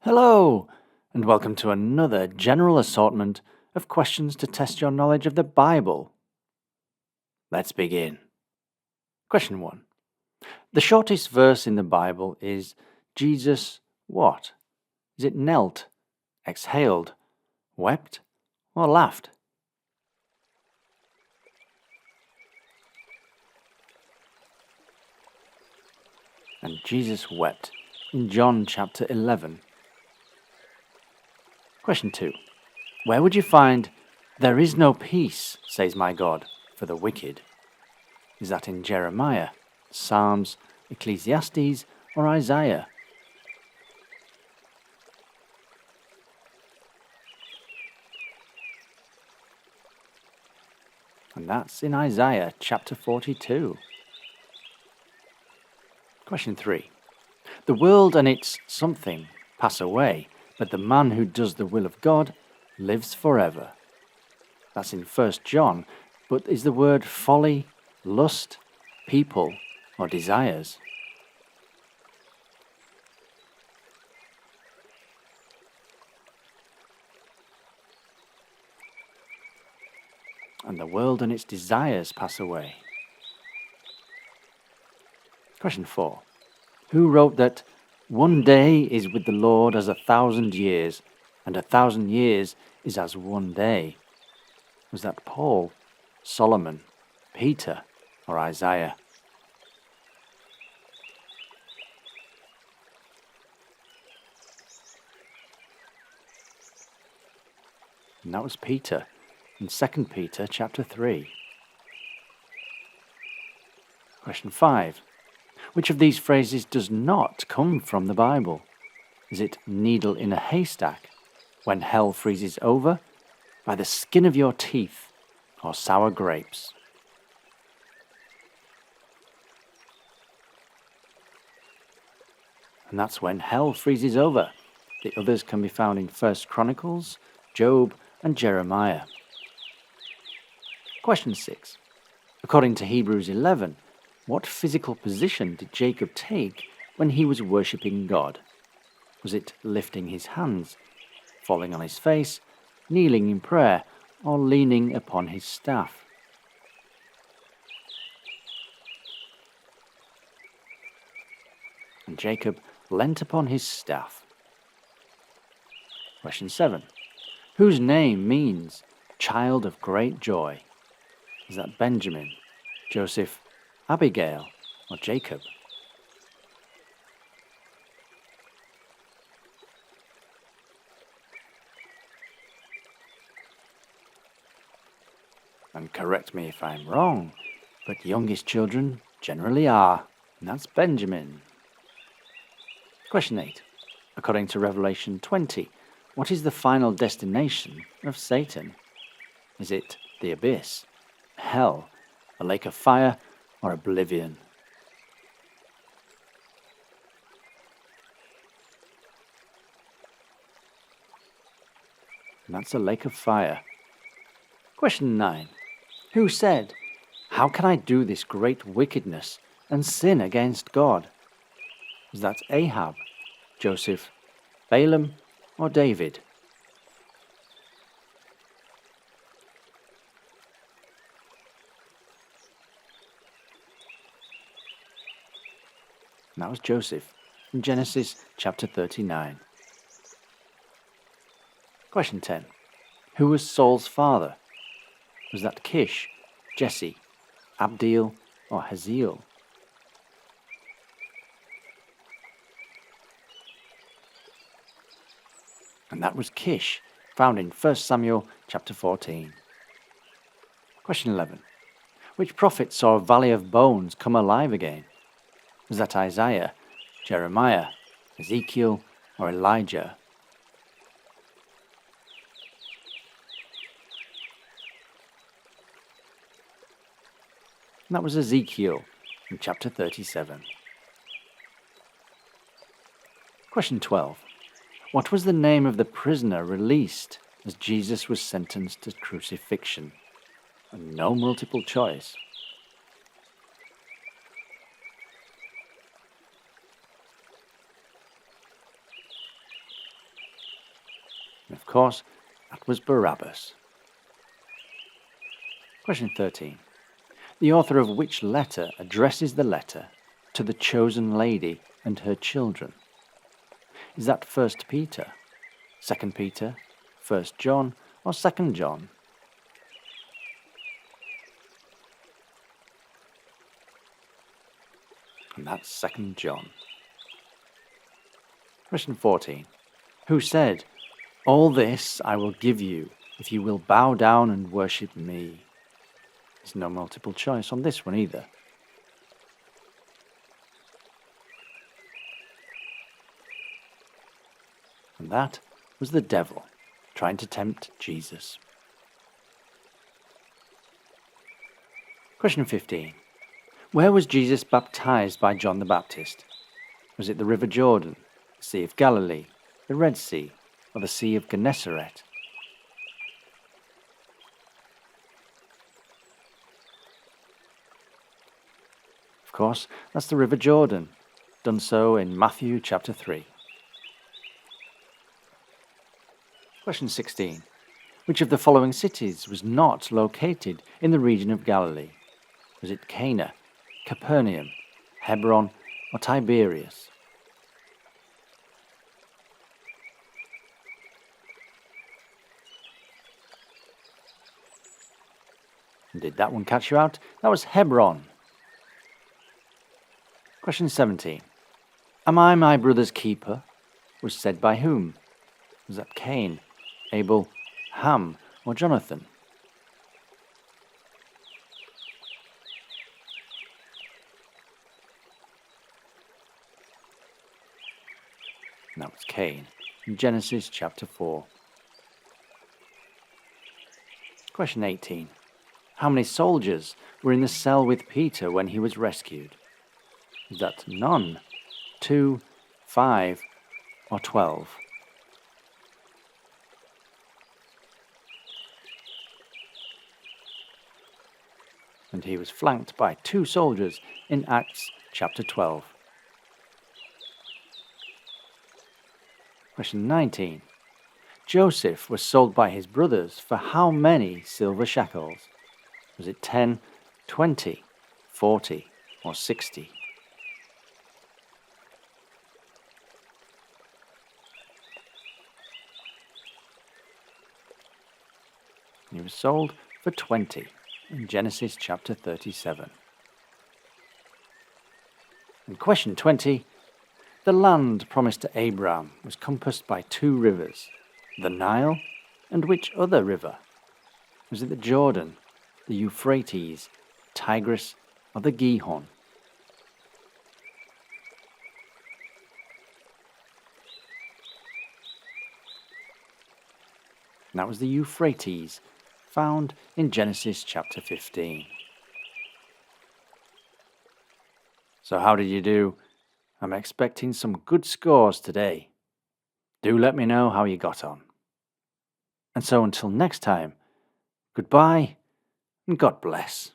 Hello, and welcome to another general assortment of questions to test your knowledge of the Bible. Let's begin. Question 1. The shortest verse in the Bible is Jesus what? Is it knelt, exhaled, wept, or laughed? And Jesus wept in John chapter 11. Question 2. Where would you find, "There is no peace, says my God, for the wicked"? Is that in Jeremiah, Psalms, Ecclesiastes, or Isaiah? And that's in Isaiah chapter 42. Question 3. The world and its something pass away, but the man who does the will of God lives forever. That's in 1 John, but is the word folly, lust, people, or desires? And the world and its desires pass away. Question 4. Who wrote that one day is with the Lord as 1,000 years, and 1,000 years is as one day? Was that Paul, Solomon, Peter, or Isaiah? And that was Peter in 2 Peter chapter 3. Question 5. Which of these phrases does not come from the Bible? Is it needle in a haystack, when hell freezes over, by the skin of your teeth, or sour grapes? And that's when hell freezes over. The others can be found in 1 Chronicles, Job, and Jeremiah. Question 6. According to Hebrews 11, what physical position did Jacob take when he was worshipping God? Was it lifting his hands, falling on his face, kneeling in prayer, or leaning upon his staff? And Jacob leant upon his staff. Question 7. Whose name means child of great joy? Is that Benjamin, Joseph, Abigail, or Jacob? And correct me if I'm wrong, but youngest children generally are, and that's Benjamin. Question 8. According to Revelation 20, what is the final destination of Satan? Is it the abyss, hell, a lake of fire, or oblivion? And that's a lake of fire. Question 9. Who said, "How can I do this great wickedness and sin against God"? Is that Ahab, Joseph, Balaam, or David? And that was Joseph in Genesis chapter 39. Question 10. Who was Saul's father? Was that Kish, Jesse, Abdiel, or Haziel? And that was Kish, found in 1 Samuel chapter 14. Question 11. Which prophet saw a valley of bones come alive again? Was that Isaiah, Jeremiah, Ezekiel, or Elijah? And that was Ezekiel in chapter 37. Question 12. What was the name of the prisoner released as Jesus was sentenced to crucifixion? And no multiple choice. And of course, that was Barabbas. Question 13. The author of which letter addresses the letter to the chosen lady and her children? Is that 1 Peter, 2 Peter, 1 John, or 2 John? And that's 2 John. Question 14. Who said, "All this I will give you if you will bow down and worship me"? There's no multiple choice on this one either. And that was the devil trying to tempt Jesus. Question 15. Where was Jesus baptized by John the Baptist? Was it the River Jordan, the Sea of Galilee, the Red Sea, or the Sea of Gennesaret? Of course, that's the River Jordan, done so in Matthew chapter 3. Question 16. Which of the following cities was not located in the region of Galilee? Was it Cana, Capernaum, Hebron, or Tiberias? And did that one catch you out? That was Hebron. Question 17. Am I my brother's keeper? Was said by whom? Was that Cain, Abel, Ham, or Jonathan? And that was Cain in Genesis chapter 4. Question 18. How many soldiers were in the cell with Peter when he was rescued? Is that none, 2, 5, or 12? And he was flanked by 2 soldiers in Acts chapter 12. Question 19. Joseph was sold by his brothers for how many silver shekels? Was it 10, 20, 40, or 60? He was sold for 20 in Genesis chapter 37. And question 20. The land promised to Abram was compassed by 2 rivers, the Nile and which other river? Was it the Jordan, the Euphrates, Tigris, or the Gihon? And that was the Euphrates, found in Genesis chapter 15. So how did you do? I'm expecting some good scores today. Do let me know how you got on. And so until next time, goodbye and God bless.